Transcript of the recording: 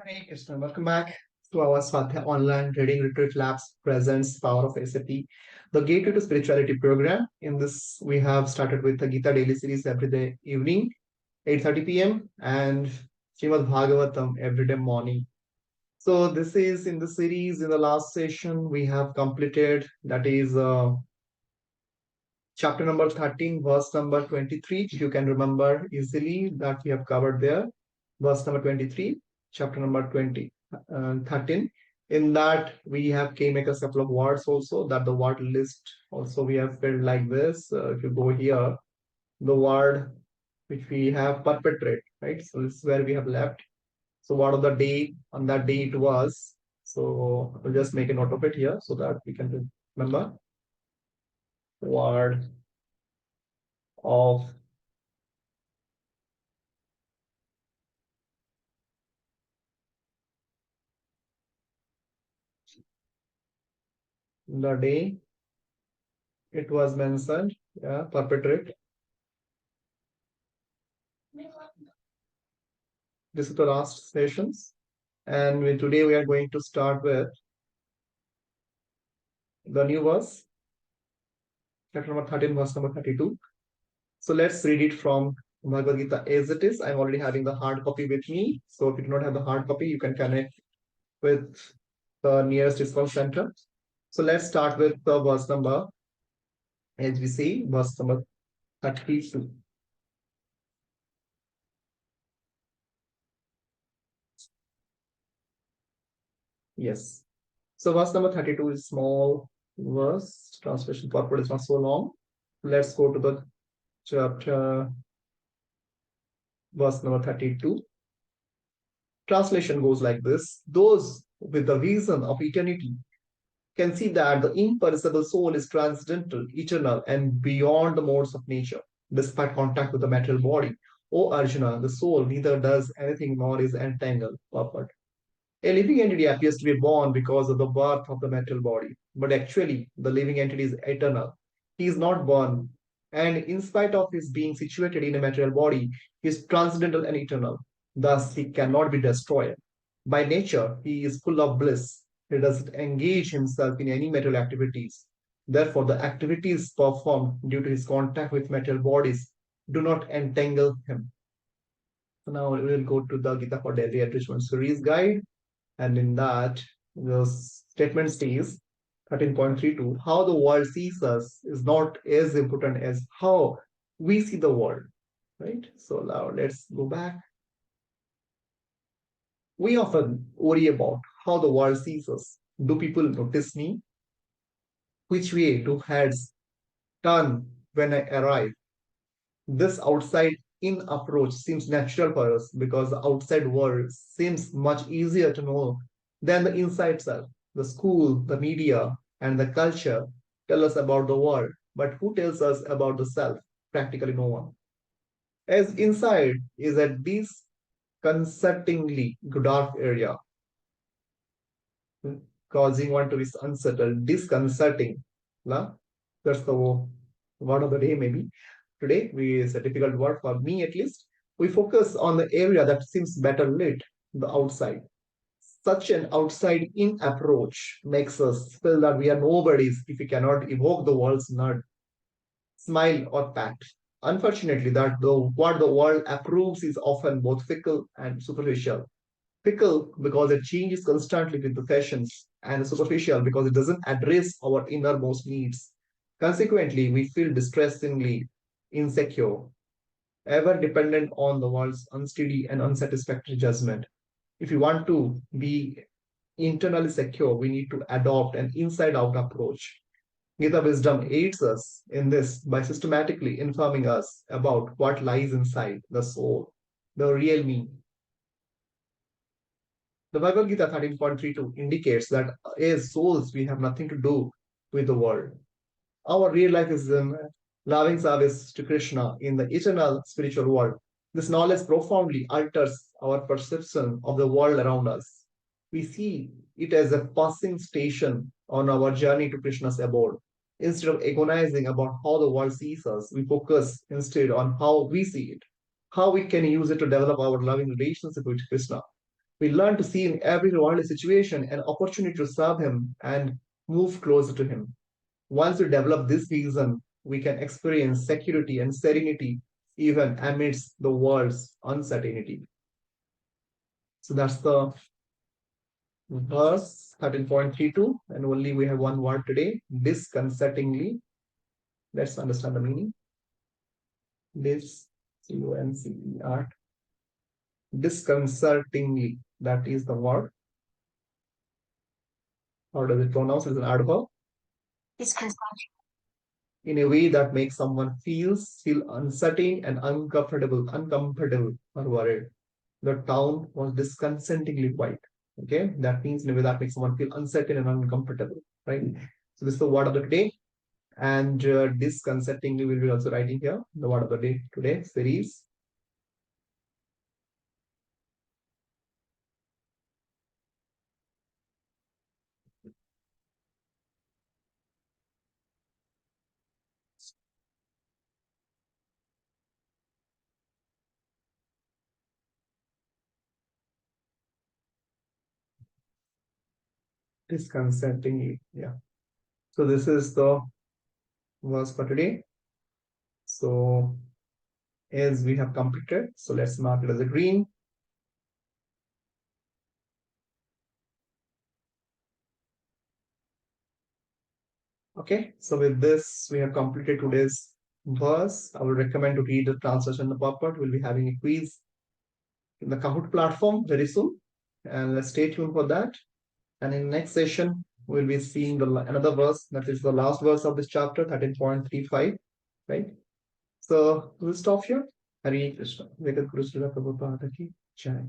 Hey Krishna, welcome back to our Swadhyaya Online Reading Retreat Labs presents Power of SAP, the Gateway to Spirituality program. In this, we have started with the Gita daily series every day evening, 8:30 p.m. and Srimad Bhagavatam every day morning. So this is in the series. In the last session, we have completed, that is chapter number 13, verse number 23. If you can remember easily that we have covered there. Verse number 23, chapter number 13. In that, we have came across a couple of words also, that the word list also we have filled like this. If you go here, the word which we have perpetrate, right? So this is where we have left. So what of the day, on that day it was. So we'll just make a note of it here so that we can remember. Word of the day it was mentioned, yeah, perpetrate. This is the last sessions, and today we are going to start with the new verse, chapter number 13, verse number 32. So let's read it from Bhagavad Gita as it is. I'm already having the hard copy with me. So if you do not have the hard copy, you can connect with the nearest discount center. So let's start with the verse number, as we see, verse number 32. Yes. So verse number 32 is small verse. Translation purport is not so long. Let's go to the chapter, verse number 32. Translation goes like this. Those with the vision of eternity can see that the imperishable soul is transcendental, eternal, and beyond the modes of nature, despite contact with the material body. O Arjuna, the soul neither does anything nor is entangled. Purport. A living entity appears to be born because of the birth of the material body, but actually, the living entity is eternal. He is not born, and in spite of his being situated in a material body, he is transcendental and eternal. Thus, he cannot be destroyed. By nature, he is full of bliss. He doesn't engage himself in any material activities. Therefore, the activities performed due to his contact with material bodies do not entangle him. So now we will go to the Gita for Daily Enrichment Series Guide. And in that, the statement says 13.32, how the world sees us is not as important as how we see the world. Right? So now let's go back. We often worry about how the world sees us. Do people notice me? Which way do heads turn when I arrive? This outside in approach seems natural for us because the outside world seems much easier to know than the inside self. The school, the media, and the culture tell us about the world, but who tells us about the self? Practically no one. As inside is a disconcertingly dark area, causing one to be unsettled, disconcerting. La? That's the word of the day, maybe. Today, we is a difficult word for me at least. We focus on the area that seems better lit, the outside. Such an outside in approach makes us feel that we are nobodies if we cannot evoke the world's nod, smile, or pat. Unfortunately, what the world approves is often both fickle and superficial. Fickle because it changes constantly with the fashions, and superficial because it doesn't address our innermost needs. Consequently, we feel distressingly insecure, ever dependent on the world's unsteady and unsatisfactory judgment. If we want to be internally secure, we need to adopt an inside out approach. Gita wisdom aids us in this by systematically informing us about what lies inside the soul, the real me. The Bhagavad Gita 13.32 indicates that as souls, we have nothing to do with the world. Our real life is in loving service to Krishna in the eternal spiritual world. This knowledge profoundly alters our perception of the world around us. We see it as a passing station on our journey to Krishna's abode. Instead of agonizing about how the world sees us, we focus instead on how we see it, how we can use it to develop our loving relationship with Krishna. We learn to see in every worldly situation an opportunity to serve Him and move closer to Him. Once we develop this vision, we can experience security and serenity even amidst the world's uncertainty. So that's the verse 13.32, and only we have one word today, disconcertingly. Let's understand the meaning. This, C-O-N-C-E-R, disconcertingly, that is the word. How does it pronounce? It's an adverb. Disconcerting. In a way that makes someone feel uncertain and uncomfortable or worried. The town was disconcertingly quiet. Okay, that means in a way that makes someone feel uncertain and uncomfortable, right? So this is the word of the day, and disconcertingly we'll be also writing here the word of the day today series. Disconcertingly, yeah. So this is the verse for today. So as we have completed, so let's mark it as a green. Okay, so with this, we have completed today's verse. I would recommend to read the translation and the purport. We'll be having a quiz in the Kahoot platform very soon, and let's stay tuned for that. And in the next session, we'll be seeing another verse, that is the last verse of this chapter, 13.35, right? So we'll stop here. Hare Krishna. Vedat Guru Srila Prabhupada ki Jai.